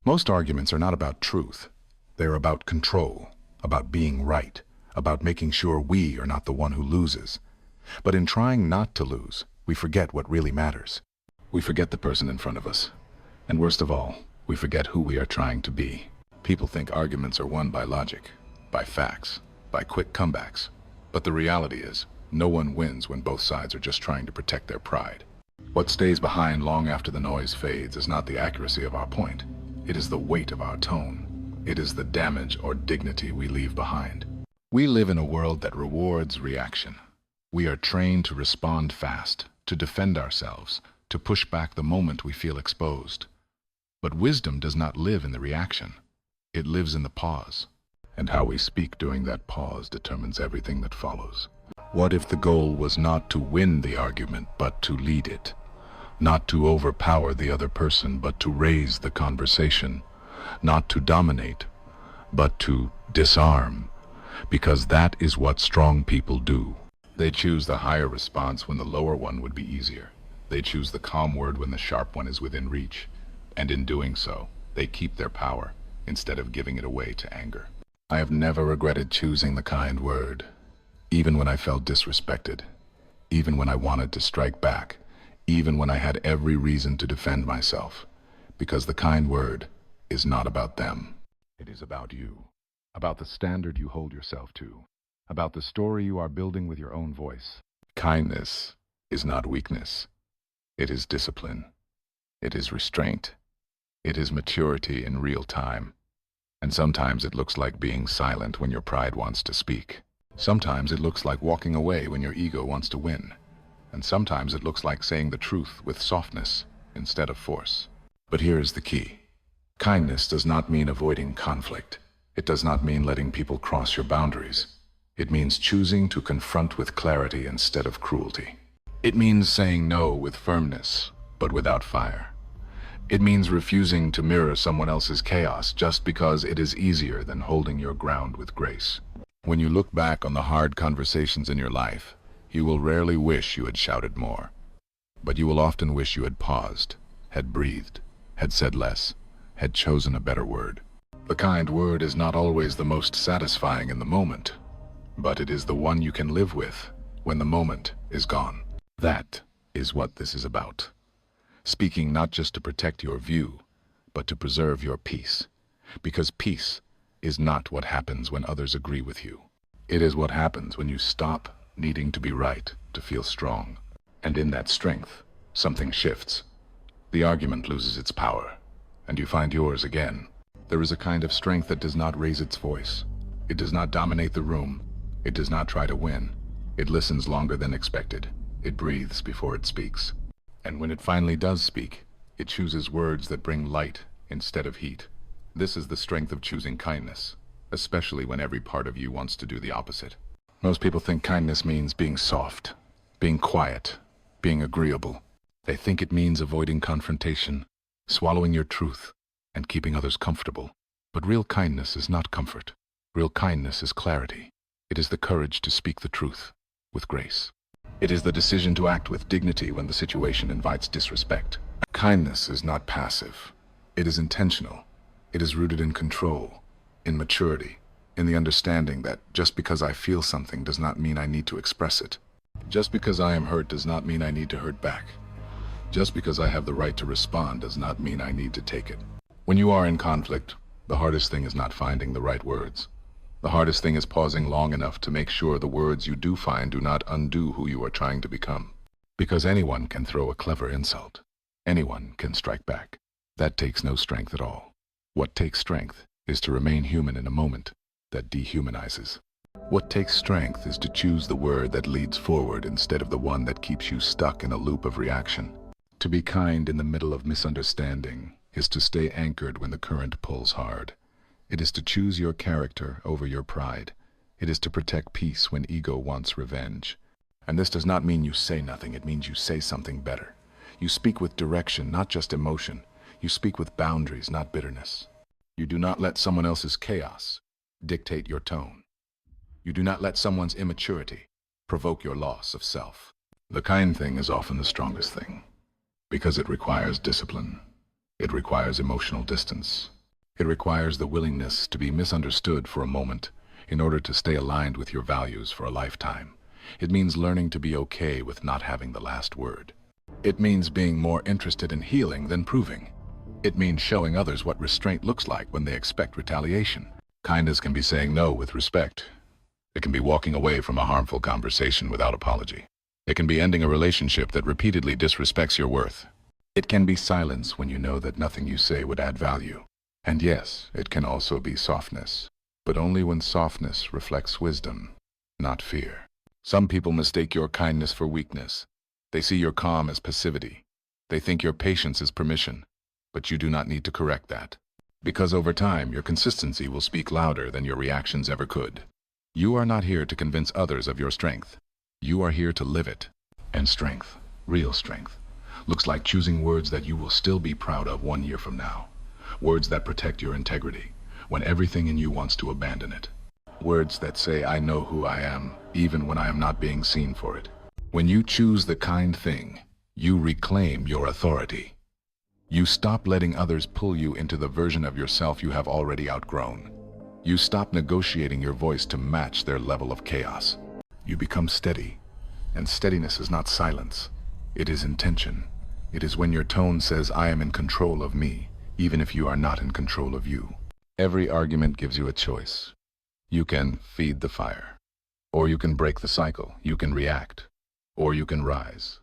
Most arguments are not about truth. They are about control, about being right, about making sure we are not the one who loses. But in trying not to lose, we forget what really matters. We forget the person in front of us. And worst of all, we forget who we are trying to be. People think arguments are won by logic, by facts, by quick comebacks. But the reality is, no one wins when both sides are just trying to protect their pride. What stays behind long after the noise fades is not the accuracy of our point. It is the weight of our tone. It is the damage or dignity we leave behind. We live in a world that rewards reaction. We are trained to respond fast, to defend ourselves, to push back the moment we feel exposed. But wisdom does not live in the reaction. It lives in the pause. And how we speak during that pause determines everything that follows. What if the goal was not to win the argument, but to lead it? Not to overpower the other person, but to raise the conversation. Not to dominate, but to disarm. Because that is what strong people do. They choose the higher response when the lower one would be easier. They choose the calm word when the sharp one is within reach. And in doing so, they keep their power instead of giving it away to anger. I have never regretted choosing the kind word, even when I felt disrespected, even when I wanted to strike back, even when I had every reason to defend myself, because the kind word is not about them. It is about you, about the standard you hold yourself to, about the story you are building with your own voice. Kindness is not weakness. It is discipline. It is restraint. It is maturity in real time. And sometimes it looks like being silent when your pride wants to speak. Sometimes it looks like walking away when your ego wants to win. And sometimes it looks like saying the truth with softness instead of force. But here is the key. Kindness does not mean avoiding conflict. It does not mean letting people cross your boundaries. It means choosing to confront with clarity instead of cruelty. It means saying no with firmness, but without fire. It means refusing to mirror someone else's chaos just because it is easier than holding your ground with grace. When you look back on the hard conversations in your life, you will rarely wish you had shouted more. But you will often wish you had paused, had breathed, had said less, had chosen a better word. The kind word is not always the most satisfying in the moment, but it is the one you can live with when the moment is gone. That is what this is about. Speaking not just to protect your view, but to preserve your peace. Because peace is not what happens when others agree with you. It is what happens when you stop needing to be right to feel strong. And in that strength, something shifts. The argument loses its power, and you find yours again. There is a kind of strength that does not raise its voice. It does not dominate the room. It does not try to win. It listens longer than expected. It breathes before it speaks. And when it finally does speak, it chooses words that bring light instead of heat. This is the strength of choosing kindness, especially when every part of you wants to do the opposite. Most people think kindness means being soft, being quiet, being agreeable. They think it means avoiding confrontation, swallowing your truth, and keeping others comfortable. But real kindness is not comfort. Real kindness is clarity. It is the courage to speak the truth with grace. It is the decision to act with dignity when the situation invites disrespect. Kindness is not passive. It is intentional. It is rooted in control, in maturity, in the understanding that just because I feel something does not mean I need to express it. Just because I am hurt does not mean I need to hurt back. Just because I have the right to respond does not mean I need to take it. When you are in conflict, the hardest thing is not finding the right words. The hardest thing is pausing long enough to make sure the words you do find do not undo who you are trying to become. Because anyone can throw a clever insult. Anyone can strike back. That takes no strength at all. What takes strength is to remain human in a moment that dehumanizes. What takes strength is to choose the word that leads forward instead of the one that keeps you stuck in a loop of reaction. To be kind in the middle of misunderstanding is to stay anchored when the current pulls hard. It is to choose your character over your pride. It is to protect peace when ego wants revenge. And this does not mean you say nothing, it means you say something better. You speak with direction, not just emotion. You speak with boundaries, not bitterness. You do not let someone else's chaos dictate your tone. You do not let someone's immaturity provoke your loss of self. The kind thing is often the strongest thing, because it requires discipline. It requires emotional distance. It requires the willingness to be misunderstood for a moment in order to stay aligned with your values for a lifetime. It means learning to be okay with not having the last word. It means being more interested in healing than proving. It means showing others what restraint looks like when they expect retaliation. Kindness can be saying no with respect. It can be walking away from a harmful conversation without apology. It can be ending a relationship that repeatedly disrespects your worth. It can be silence when you know that nothing you say would add value. And yes, it can also be softness, but only when softness reflects wisdom, not fear. Some people mistake your kindness for weakness. They see your calm as passivity. They think your patience is permission, but you do not need to correct that. Because over time, your consistency will speak louder than your reactions ever could. You are not here to convince others of your strength. You are here to live it. And strength, real strength, looks like choosing words that you will still be proud of 1 year from now. Words that protect your integrity when everything in you wants to abandon it. Words that say, I know who I am, even when I am not being seen for it. When you choose the kind thing, you reclaim your authority. You stop letting others pull you into the version of yourself you have already outgrown. You stop negotiating your voice to match their level of chaos. You become steady, and steadiness is not silence. It is intention. It is when your tone says, I am in control of me, even if you are not in control of you. Every argument gives you a choice. You can feed the fire, or you can break the cycle. You can react, or you can rise.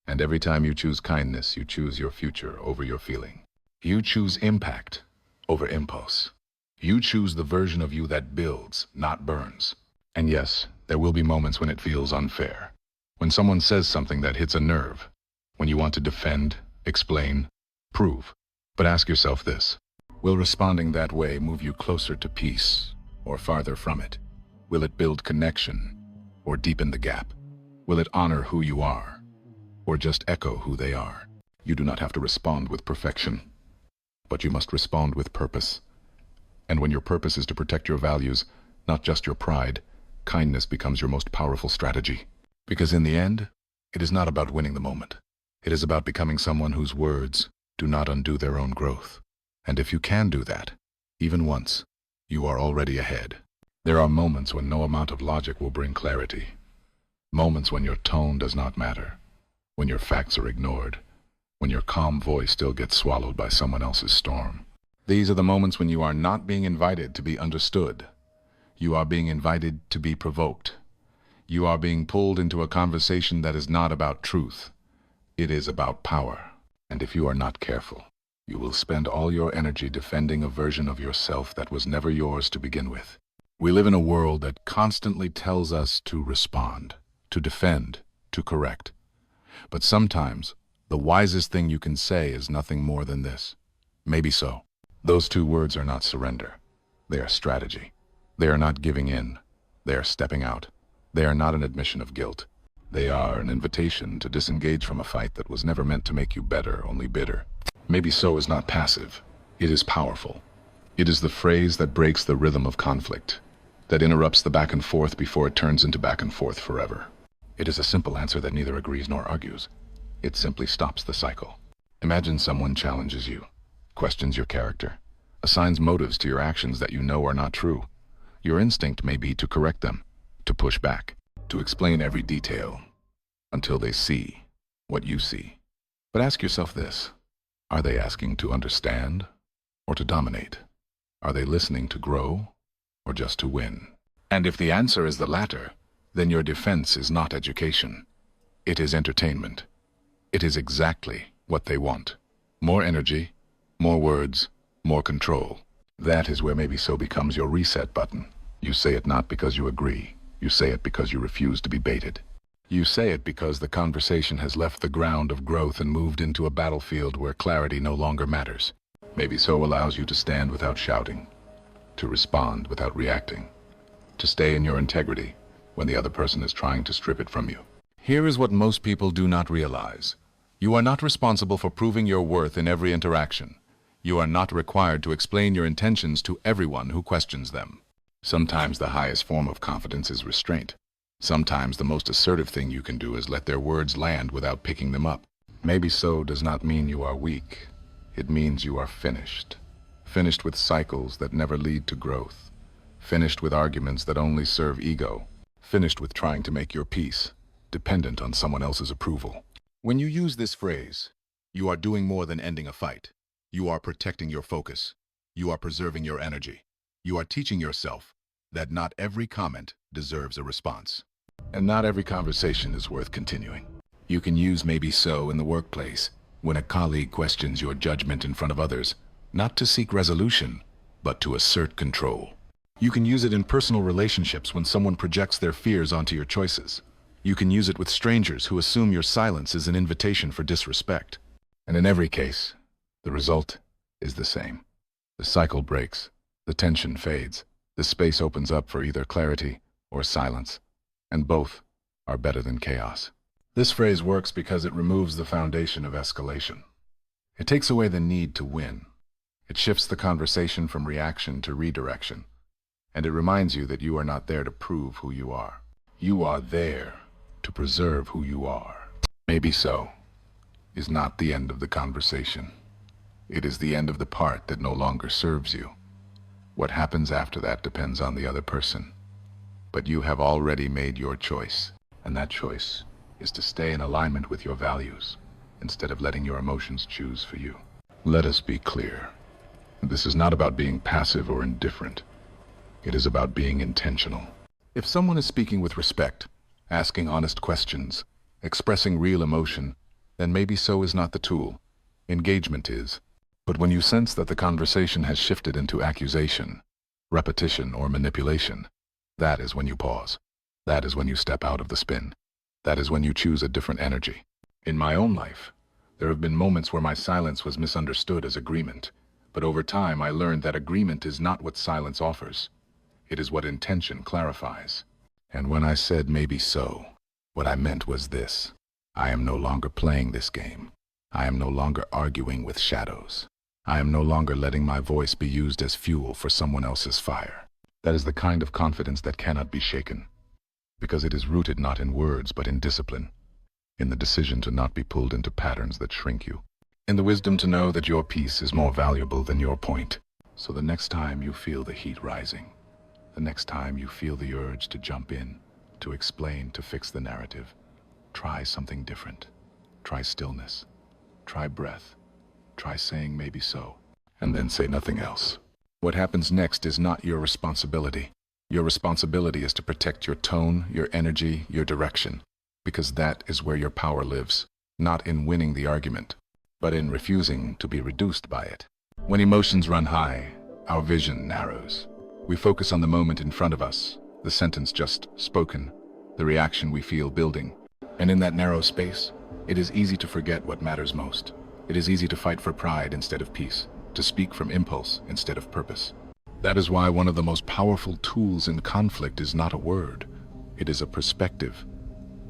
And every time you choose kindness, you choose your future over your feeling. You choose impact over impulse. You choose the version of you that builds, not burns. And yes, there will be moments when it feels unfair. When someone says something that hits a nerve. When you want to defend, explain, prove. But ask yourself this. Will responding that way move you closer to peace or farther from it? Will it build connection or deepen the gap? Will it honor who you are or just echo who they are? You do not have to respond with perfection, but you must respond with purpose. And when your purpose is to protect your values, not just your pride, kindness becomes your most powerful strategy. Because in the end, it is not about winning the moment. It is about becoming someone whose words do not undo their own growth. And if you can do that, even once, you are already ahead. There are moments when no amount of logic will bring clarity. Moments when your tone does not matter, when your facts are ignored, when your calm voice still gets swallowed by someone else's storm. These are the moments when you are not being invited to be understood. You are being invited to be provoked. You are being pulled into a conversation that is not about truth. It is about power. And if you are not careful, you will spend all your energy defending a version of yourself that was never yours to begin with. We live in a world that constantly tells us to respond, to defend, to correct. But sometimes, the wisest thing you can say is nothing more than this. Maybe so. Those two words are not surrender. They are strategy. They are not giving in. They are stepping out. They are not an admission of guilt. They are an invitation to disengage from a fight that was never meant to make you better, only bitter. Maybe so is not passive. It is powerful. It is the phrase that breaks the rhythm of conflict, that interrupts the back and forth before it turns into back and forth forever. It is a simple answer that neither agrees nor argues. It simply stops the cycle. Imagine someone challenges you, questions your character, assigns motives to your actions that you know are not true. Your instinct may be to correct them, to push back, to explain every detail, until they see what you see. But ask yourself this. Are they asking to understand or to dominate? Are they listening to grow or just to win? And if the answer is the latter, then your defense is not education. It is entertainment. It is exactly what they want. More energy, more words, more control. That is where maybe so becomes your reset button. You say it not because you agree. You say it because you refuse to be baited. You say it because the conversation has left the ground of growth and moved into a battlefield where clarity no longer matters. Maybe so allows you to stand without shouting, to respond without reacting, to stay in your integrity when the other person is trying to strip it from you. Here is what most people do not realize. You are not responsible for proving your worth in every interaction. You are not required to explain your intentions to everyone who questions them. Sometimes the highest form of confidence is restraint. Sometimes the most assertive thing you can do is let their words land without picking them up. Maybe so does not mean you are weak. It means you are finished. finished with cycles that never lead to growth, finished with arguments that only serve ego, finished with trying to make your peace dependent on someone else's approval. When you use this phrase, you are doing more than ending a fight. You are protecting your focus. You are preserving your energy. You are teaching yourself that not every comment deserves a response. And not every conversation is worth continuing. You can use maybe so in the workplace, when a colleague questions your judgment in front of others, not to seek resolution, but to assert control. You can use it in personal relationships when someone projects their fears onto your choices. You can use it with strangers who assume your silence is an invitation for disrespect. And in every case, the result is the same. The cycle breaks, the tension fades, the space opens up for either clarity or silence, and both are better than chaos. This phrase works because it removes the foundation of escalation. It takes away the need to win. It shifts the conversation from reaction to redirection, and it reminds you that you are not there to prove who you are. You are there to preserve who you are. Maybe so is not the end of the conversation. It is the end of the part that no longer serves you. What happens after that depends on the other person. But you have already made your choice, and that choice is to stay in alignment with your values instead of letting your emotions choose for you. Let us be clear. This is not about being passive or indifferent. It is about being intentional. If someone is speaking with respect, asking honest questions, expressing real emotion, then maybe so is not the tool. Engagement is. But when you sense that the conversation has shifted into accusation, repetition, or manipulation, that is when you pause. That is when you step out of the spin. That is when you choose a different energy. In my own life, there have been moments where my silence was misunderstood as agreement, but over time I learned that agreement is not what silence offers. It is what intention clarifies. And when I said maybe so, what I meant was this. I am no longer playing this game. I am no longer arguing with shadows. I am no longer letting my voice be used as fuel for someone else's fire. That is the kind of confidence that cannot be shaken, because it is rooted not in words but in discipline, in the decision to not be pulled into patterns that shrink you, in the wisdom to know that your peace is more valuable than your point. So the next time you feel the heat rising, the next time you feel the urge to jump in, to explain, to fix the narrative, try something different. Try stillness. Try breath. Try saying maybe so, and then say nothing else. What happens next is not your responsibility. Your responsibility is to protect your tone, your energy, your direction, because that is where your power lives, not in winning the argument, but in refusing to be reduced by it. When emotions run high, our vision narrows. We focus on the moment in front of us, the sentence just spoken, the reaction we feel building. And in that narrow space, it is easy to forget what matters most. It is easy to fight for pride instead of peace, to speak from impulse instead of purpose. That is why one of the most powerful tools in conflict is not a word. It is a perspective,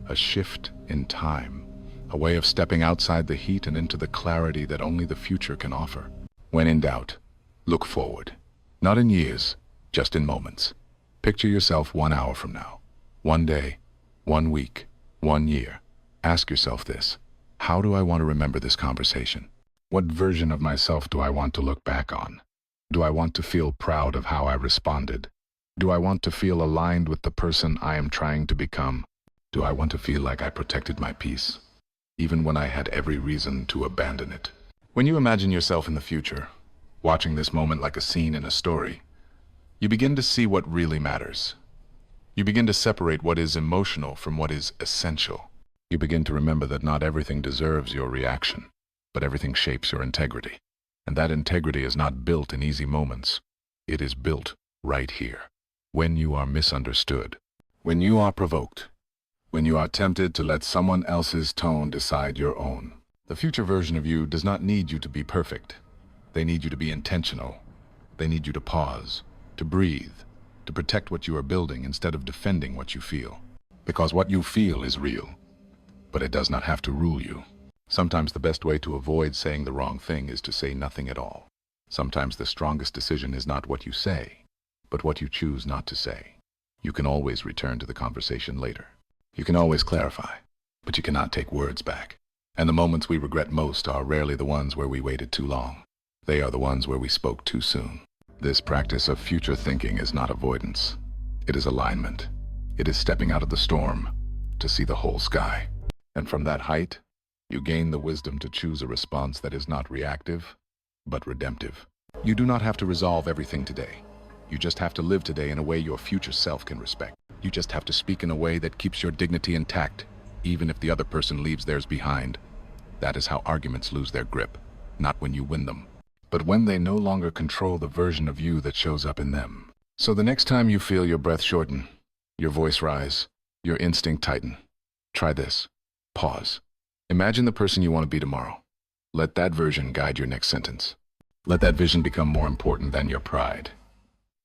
a shift in time, a way of stepping outside the heat and into the clarity that only the future can offer. When in doubt, look forward. Not in years, just in moments. Picture yourself 1 hour from now, 1 day, 1 week, 1 year. Ask yourself this: how do I want to remember this conversation? What version of myself do I want to look back on? Do I want to feel proud of how I responded? Do I want to feel aligned with the person I am trying to become? Do I want to feel like I protected my peace, even when I had every reason to abandon it? When you imagine yourself in the future, watching this moment like a scene in a story, you begin to see what really matters. You begin to separate what is emotional from what is essential. You begin to remember that not everything deserves your reaction, but everything shapes your integrity. And that integrity is not built in easy moments. It is built right here, when you are misunderstood, when you are provoked, when you are tempted to let someone else's tone decide your own. The future version of you does not need you to be perfect. They need you to be intentional. They need you to pause, to breathe, to protect what you are building instead of defending what you feel. Because what you feel is real, but it does not have to rule you. Sometimes the best way to avoid saying the wrong thing is to say nothing at all. Sometimes the strongest decision is not what you say, but what you choose not to say. You can always return to the conversation later. You can always clarify, but you cannot take words back. And the moments we regret most are rarely the ones where we waited too long. They are the ones where we spoke too soon. This practice of future thinking is not avoidance. It is alignment. It is stepping out of the storm to see the whole sky. And from that height, you gain the wisdom to choose a response that is not reactive, but redemptive. You do not have to resolve everything today. You just have to live today in a way your future self can respect. You just have to speak in a way that keeps your dignity intact, even if the other person leaves theirs behind. That is how arguments lose their grip, not when you win them, but when they no longer control the version of you that shows up in them. So the next time you feel your breath shorten, your voice rise, your instinct tighten, try this. Pause. Imagine the person you want to be tomorrow. Let that version guide your next sentence. Let that vision become more important than your pride.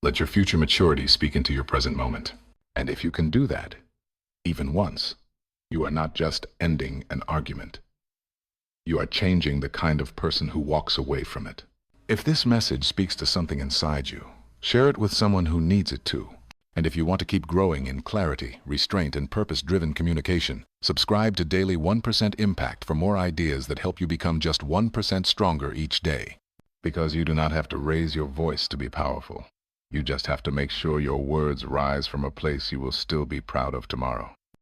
Let your future maturity speak into your present moment. And if you can do that, even once, you are not just ending an argument. You are changing the kind of person who walks away from it. If this message speaks to something inside you, share it with someone who needs it too. And if you want to keep growing in clarity, restraint, and purpose-driven communication, subscribe to Daily 1% Impact for more ideas that help you become just 1% stronger each day. Because you do not have to raise your voice to be powerful. You just have to make sure your words rise from a place you will still be proud of tomorrow.